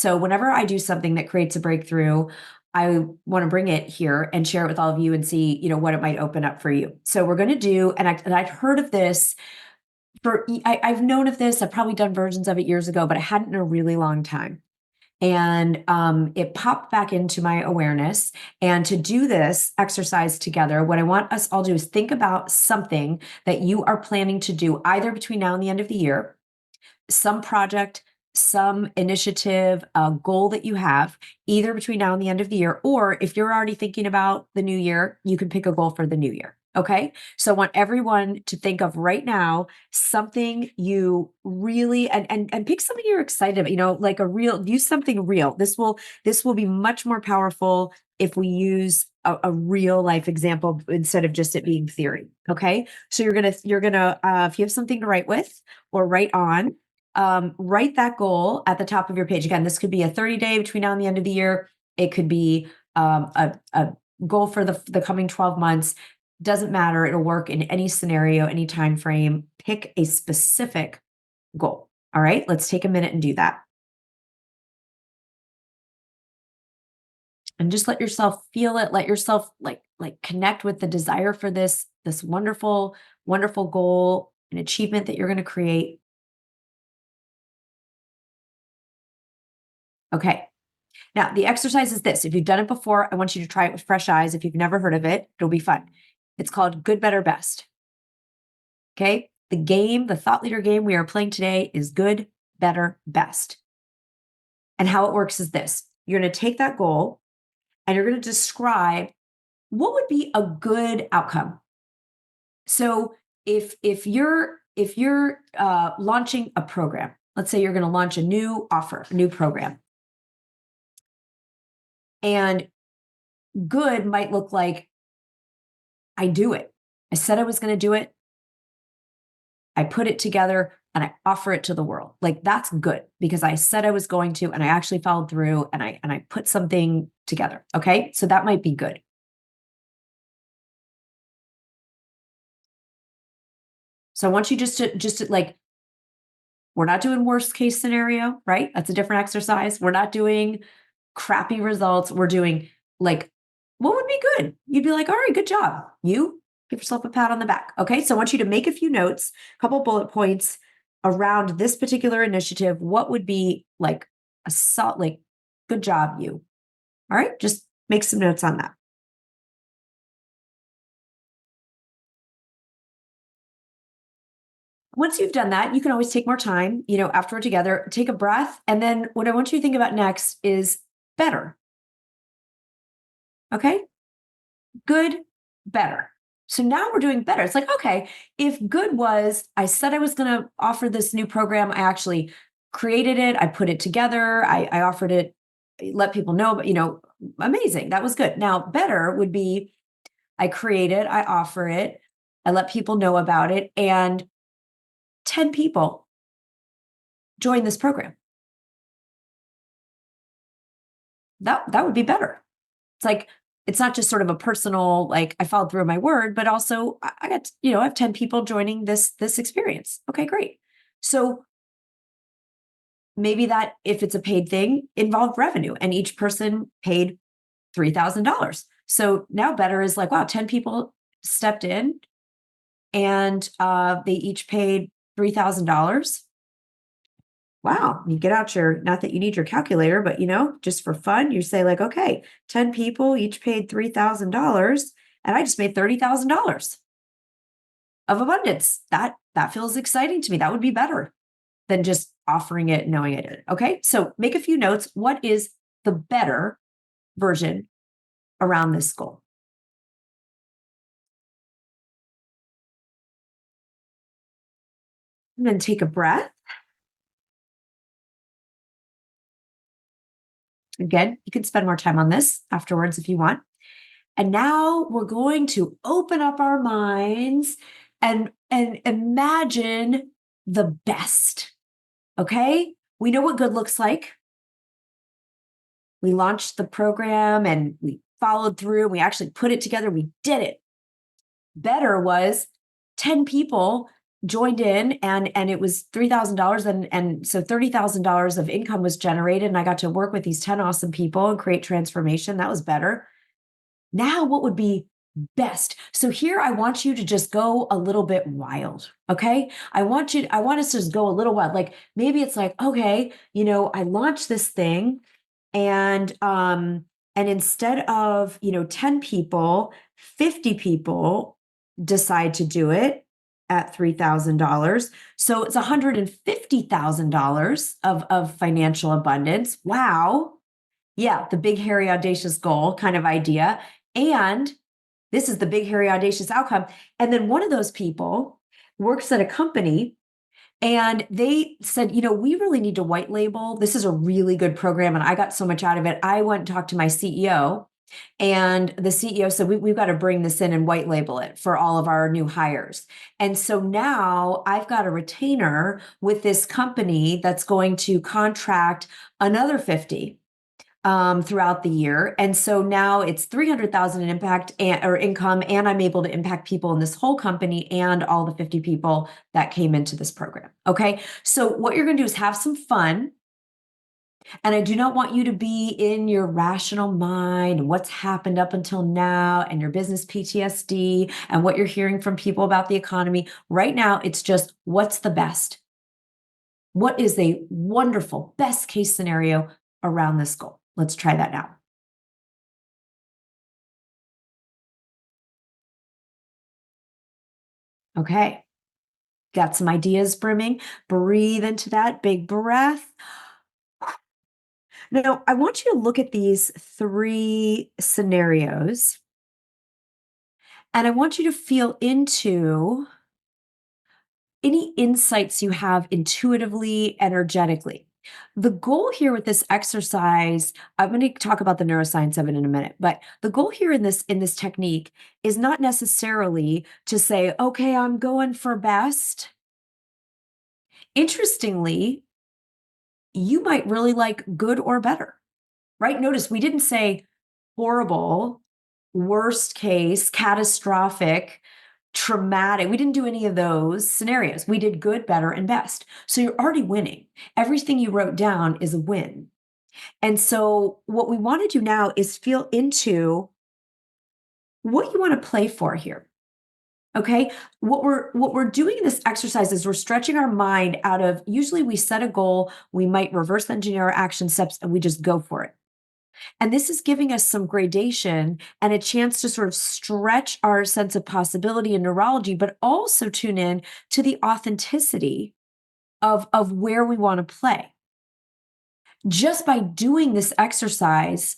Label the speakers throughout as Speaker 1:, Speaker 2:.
Speaker 1: So whenever I do something that creates a breakthrough, I want to bring it here and share it with all of you and see, what it might open up for you. So we're going to do, and I'd heard of this I've known of this. I've probably done versions of it years ago, but I hadn't in a really long time. And it popped back into my awareness. And to do this exercise together, what I want us all to do is think about something that you are planning to do either between now and the end of the year, some project, some initiative, a goal that you have either between now and the end of the year, or if you're already thinking about the new year, you can pick a goal for the new year. Okay. So I want everyone to think of right now something you really and pick something you're excited about, like use something real. This will be much more powerful if we use a real life example instead of just it being theory. Okay. So you're gonna if you have something to write with or write on, write that goal at the top of your page. Again, this could be a 30-day between now and the end of the year. It could be a goal for the coming 12 months. Doesn't matter. It'll work in any scenario, any time frame. Pick a specific goal. All right, let's take a minute and do that. And just let yourself feel it. Let yourself like connect with the desire for this wonderful, wonderful goal, an achievement that you're going to create. Okay. Now, the exercise is this. If you've done it before, I want you to try it with fresh eyes. If you've never heard of it, it'll be fun. It's called Good, Better, Best. Okay. The thought leader game we are playing today is Good, Better, Best. And how it works is this. You're going to take that goal and you're going to describe what would be a good outcome. So if you're launching a program, let's say you're going to launch a new offer, a new program. And good might look like, I do it. I said I was going to do it. I put it together and I offer it to the world. Like that's good because I said I was going to, and I actually followed through and I put something together. Okay. So that might be good. So I want you just to like, we're not doing worst case scenario, right? That's a different exercise. We're not doing crappy results. We're doing like, what would be good? You'd be like, all right, good job. You give yourself a pat on the back. Okay. So I want you to make a few notes, a couple bullet points around this particular initiative. What would be like like, good job, you. All right. Just make some notes on that. Once you've done that, you can always take more time, after we're together, take a breath. And then what I want you to think about next is better. Okay. Good, better. So now we're doing better. It's like, okay, if good was, I said I was going to offer this new program. I actually created it. I put it together. I offered it, let people know, but amazing. That was good. Now better would be, I create it, I offer it, I let people know about it. And 10 people join this program. That would be better. It's like, it's not just sort of a personal, like I followed through on my word, but also I got, I have 10 people joining this experience. Okay, great. So maybe that if it's a paid thing, involved revenue and each person paid $3,000. So now better is like, wow, 10 people stepped in and they each paid $3,000. Wow, you get out not that you need your calculator, but just for fun, you say like, okay, 10 people each paid $3,000 and I just made $30,000 of abundance. That feels exciting to me. That would be better than just offering it, knowing I did it. Okay. So make a few notes. What is the better version around this goal? And then take a breath. Again, you can spend more time on this afterwards if you want. And now we're going to open up our minds and imagine the best. Okay? We know what good looks like. We launched the program and we followed through. We actually put it together. We did it. Better was 10 people joined in, and it was $3,000, and so $30,000 of income was generated, and I got to work with these 10 awesome people and create transformation. That was better. Now, what would be best? So here I want you to just go a little bit wild. Okay. I want us to just go a little wild. Like maybe it's like, okay, I launched this thing, and instead of 10 people, 50 people decide to do it at $3,000. So it's $150,000 of financial abundance. Wow. Yeah, the big, hairy, audacious goal kind of idea. And this is the big, hairy, audacious outcome. And then one of those people works at a company, and they said, we really need to white label. This is a really good program. And I got so much out of it. I went and talked to my CEO, and the CEO said, we've got to bring this in and white label it for all of our new hires. And so now I've got a retainer with this company that's going to contract another 50 throughout the year. And so now it's 300,000 in impact or income, and I'm able to impact people in this whole company and all the 50 people that came into this program. Okay. So what you're going to do is have some fun. And I do not want you to be in your rational mind and what's happened up until now and your business PTSD and what you're hearing from people about the economy. Right now, it's just what's the best? What is a wonderful best case scenario around this goal? Let's try that now. Okay. Got some ideas brimming. Breathe into that big breath. Now, I want you to look at these three scenarios, and I want you to feel into any insights you have intuitively, energetically. The goal here with this exercise, I'm going to talk about the neuroscience of it in a minute, but the goal here in this technique is not necessarily to say, okay, I'm going for best. Interestingly, you might really like good or better, right? Notice we didn't say horrible, worst case, catastrophic, traumatic. We didn't do any of those scenarios. We did good, better, and best. So you're already winning. Everything you wrote down is a win. And so what we want to do now is feel into what you want to play for here. Okay. What we're doing in this exercise is we're stretching our mind out of, usually we set a goal, we might reverse engineer our action steps, and we just go for it. And this is giving us some gradation and a chance to sort of stretch our sense of possibility and neurology, but also tune in to the authenticity of where we want to play. Just by doing this exercise,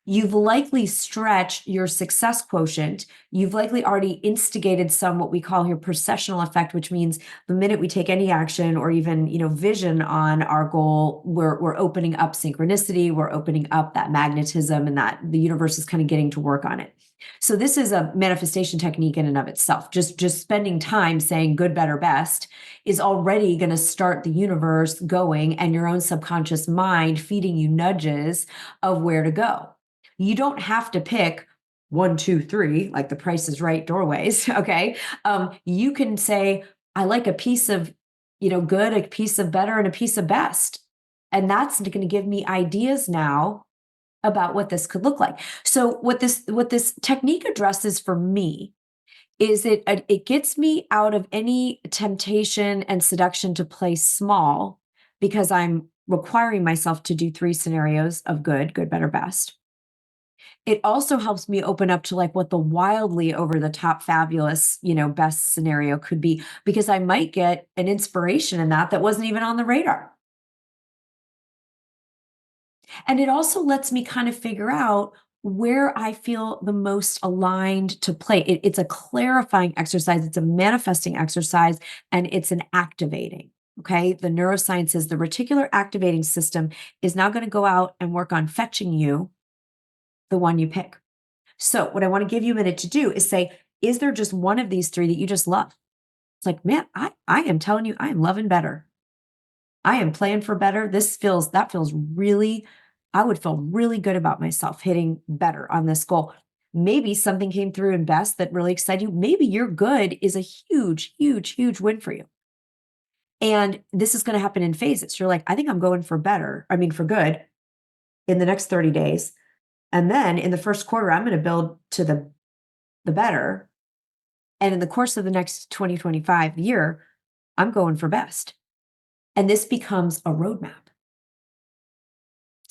Speaker 1: you've likely stretched your success quotient. You've likely already instigated some what we call here processional effect, which means the minute we take any action or even vision on our goal, we're opening up synchronicity, we're opening up that magnetism, and that the universe is kind of getting to work on it. So this is a manifestation technique in and of itself. Just spending time saying good, better, best is already going to start the universe going, and your own subconscious mind feeding you nudges of where to go. You don't have to pick 1, 2, 3, like the Price is Right doorways. Okay. You can say, I like a piece of, good, a piece of better, and a piece of best. And that's going to give me ideas now about what this could look like. So what this technique addresses for me is it gets me out of any temptation and seduction to play small, because I'm requiring myself to do 3 scenarios of good, better, best. It also helps me open up to like what the wildly over the top fabulous, best scenario could be, because I might get an inspiration in that wasn't even on the radar. And it also lets me kind of figure out where I feel the most aligned to play. It's a clarifying exercise, it's a manifesting exercise, and it's an activating. Okay. The neuroscience is the reticular activating system is now going to go out and work on fetching you the one you pick. So, what I want to give you a minute to do is say, is there just one of these 3 that you just love? It's like, man, I am telling you, I am loving better. I am playing for better. That feels really, I would feel really good about myself hitting better on this goal. Maybe something came through in best that really excited you. Maybe your good is a huge, huge, huge win for you. And this is going to happen in phases. You're like, I think I'm going for better. I mean, for good in the next 30 days. And then in the first quarter, I'm going to build to the better. And in the course of the next 2025 year, I'm going for best. And this becomes a roadmap.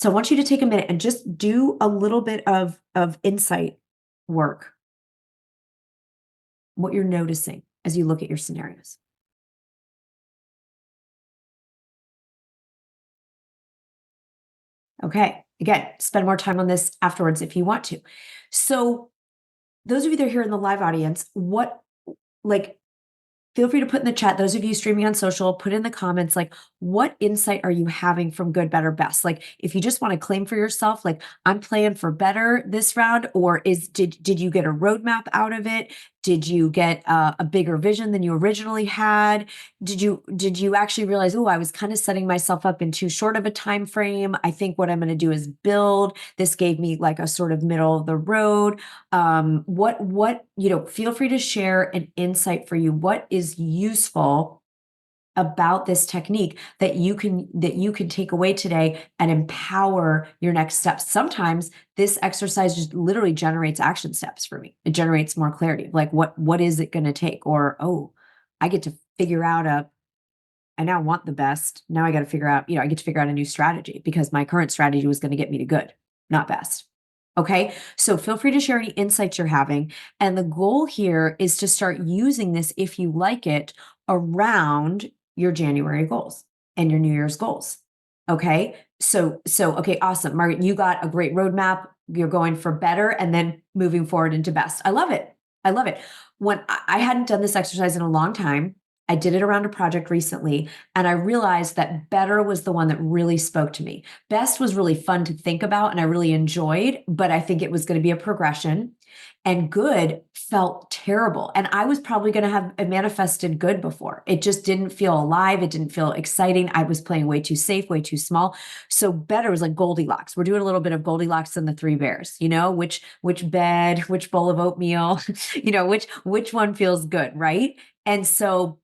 Speaker 1: So I want you to take a minute and just do a little bit of insight work, what you're noticing as you look at your scenarios. Okay. Again, spend more time on this afterwards if you want to. So those of you that are here in the live audience, like, feel free to put in the chat, those of you streaming on social, put in the comments, like, what insight are you having from good, better, best? Like, if you just want to claim for yourself, like, I'm playing for better this round, or did you get a roadmap out of it? Did you get a bigger vision than you originally had? Did you actually realize, oh, I was kind of setting myself up in too short of a time frame? I think what I'm going to do is build. This gave me like a sort of middle of the road. Feel free to share an insight for you. What is useful about this technique that you can take away today and empower your next steps? Sometimes this exercise just literally generates action steps for me. It generates more clarity. Like, what is it going to take? Or, oh, I get to figure out I now want the best. Now I got to figure out, I get to figure out a new strategy because my current strategy was going to get me to good, not best. Okay. So feel free to share any insights you're having. And the goal here is to start using this, if you like it, around your January goals and your New Year's goals. Okay. Okay. Awesome. Margaret, you got a great roadmap. You're going for better and then moving forward into best. I love it. I love it. When I hadn't done this exercise in a long time, I did it around a project recently, and I realized that better was the one that really spoke to me. Best was really fun to think about and I really enjoyed, but I think it was going to be a progression. And good felt terrible. And I was probably going to have manifested good before. It just didn't feel alive. It didn't feel exciting. I was playing way too safe, way too small. So better was like Goldilocks. We're doing a little bit of Goldilocks and the Three Bears, which bed, which bowl of oatmeal, which one feels good, right? And so,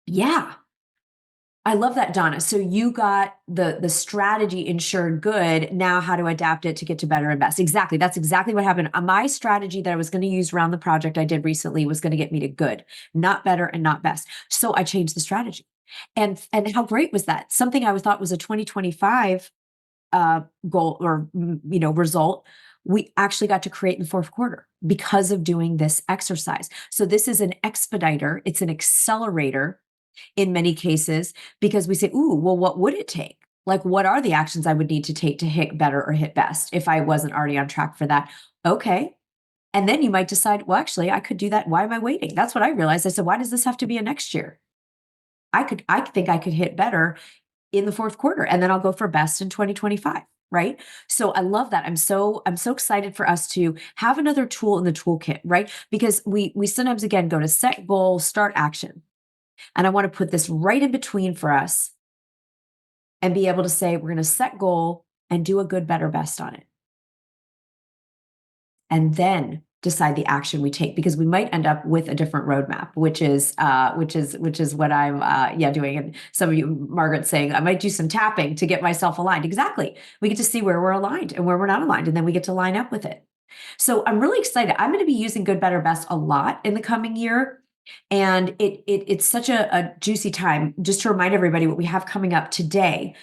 Speaker 1: yeah, I love that, Donna. So you got the strategy ensured good. Now how to adapt it to get to better and best. Exactly. That's exactly what happened. My strategy that I was going to use around the project I did recently was going to get me to good, not better and not best. So I changed the strategy. And how great was that? Something I thought was a 2025 goal or result, we actually got to create in the fourth quarter because of doing this exercise. So this is an expediter. It's an accelerator in many cases, because we say, ooh, well, what would it take? Like, what are the actions I would need to take to hit better or hit best if I wasn't already on track for that? Okay. And then you might decide, well, actually, I could do that. Why am I waiting? That's what I realized. I said, why does this have to be a next year? I think I could hit better in the fourth quarter, and then I'll go for best in 2025. Right. So I love that. I'm so excited for us to have another tool in the toolkit, right? Because we sometimes, again, go to set goal, start action. And I want to put this right in between for us and be able to say, we're going to set goal and do a good, better, best on it. And then decide the action we take, because we might end up with a different roadmap, which is what I'm doing. And some of you, Margaret, saying I might do some tapping to get myself aligned. Exactly. We get to see where we're aligned and where we're not aligned, and then we get to line up with it. So I'm really excited. I'm going to be using good, better, best a lot in the coming year. And it's such a juicy time. Just to remind everybody what we have coming up today.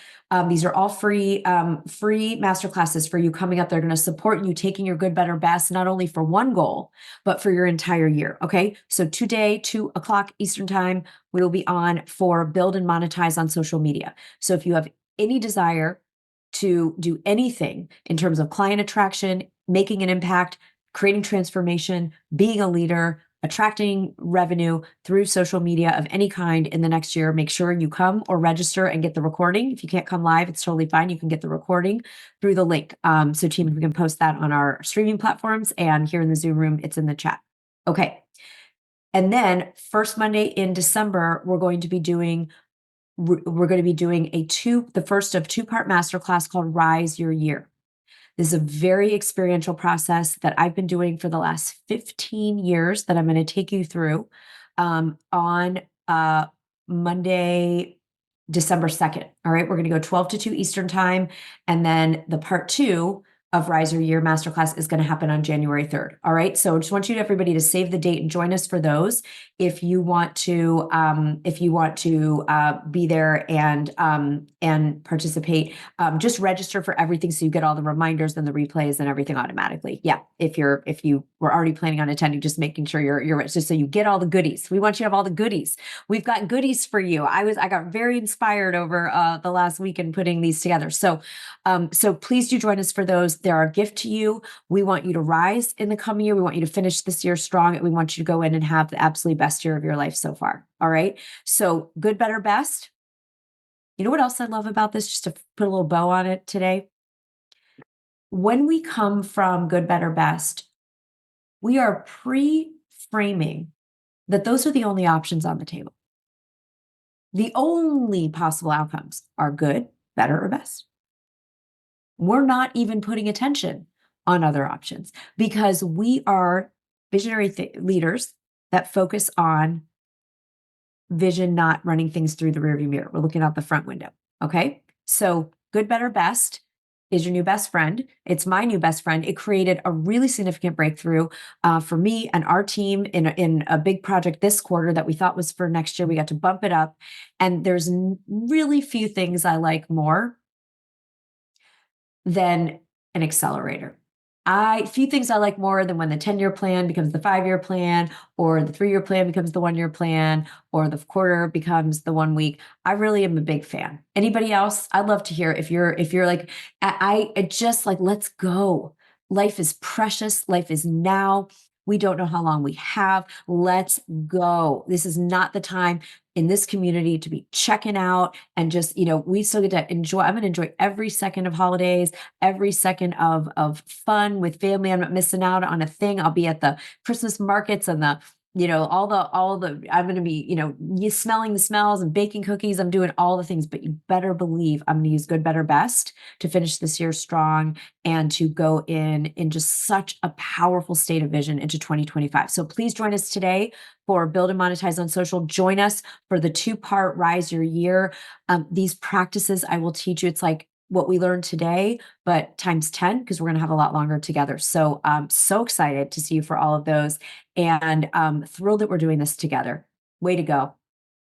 Speaker 1: These are all free masterclasses for you coming up. They're going to support you taking your good, better, best, not only for one goal, but for your entire year. Okay. So today, 2:00 Eastern time, we will be on for build and monetize on social media. So if you have any desire to do anything in terms of client attraction, making an impact, creating transformation, being a leader, attracting revenue through social media of any kind in the next year, make sure you come or register and get the recording. If you can't come live, it's totally fine. You can get the recording through the link. So team, we can post that on our streaming platforms, and here in the Zoom room, it's in the chat. Okay. And then first Monday in December, we're going to be doing the first of two-part masterclass called Rise Your Year. This is a very experiential process that I've been doing for the last 15 years that I'm going to take you through on Monday, December 2nd. All right, we're going to go 12 to 2 Eastern time. And then the part two of Rise Your Year Masterclass is going to happen on January 3rd. All right. So I just want you everybody to save the date and join us for those. If you want to be there and participate, just register for everything so you get all the reminders and the replays and everything automatically. Yeah. If you were already planning on attending, just making sure you're just so you get all the goodies. We want you to have all the goodies. We've got goodies for you. I got very inspired over the last week in putting these together. So please do join us for those. They're our gift to you. We want you to rise in the coming year. We want you to finish this year strong. And we want you to go in and have the absolutely best year of your life so far. All right. So good, better, best. You know what else I love about this? Just to put a little bow on it today. When we come from good, better, best, we are pre-framing that those are the only options on the table. The only possible outcomes are good, better, or best. We're not even putting attention on other options because we are visionary leaders that focus on vision, not running things through the rearview mirror. We're looking out the front window. Okay. So good, better, best is your new best friend. It's my new best friend. It created a really significant breakthrough for me and our team in a big project this quarter that we thought was for next year. We got to bump it up. And there's really few things I like more than an accelerator. Few things I like more than when the 10-year plan becomes the 5-year plan, or the 3-year plan becomes the 1-year plan, or the quarter becomes the 1 week. I really am a big fan. Anybody else? I'd love to hear if you're like, I just like, let's go. Life is precious. Life is now. We don't know how long we have. Let's go. This is not the time in this community to be checking out and just, we still get to enjoy. I'm going to enjoy every second of holidays, every second of fun with family. I'm not missing out on a thing. I'll be at the Christmas markets and all the, I'm going to be, you smelling the smells and baking cookies. I'm doing all the things, but you better believe I'm going to use good, better, best to finish this year strong and to go in just such a powerful state of vision into 2025. So please join us today for Build and Monetize on Social. Join us for the 2-part Rise Your Year. These practices I will teach you. It's like what we learned today, but times 10, because we're going to have a lot longer together. So I'm so excited to see you for all of those and thrilled that we're doing this together. Way to go.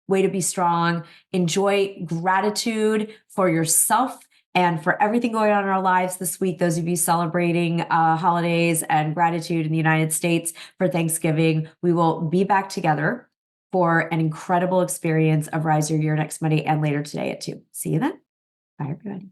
Speaker 1: Way to be strong. Enjoy gratitude for yourself and for everything going on in our lives this week. Those of you celebrating holidays and gratitude in the United States for Thanksgiving, we will be back together for an incredible experience of Rise Your Year next Monday and later today at 2. See you then. Bye, everybody.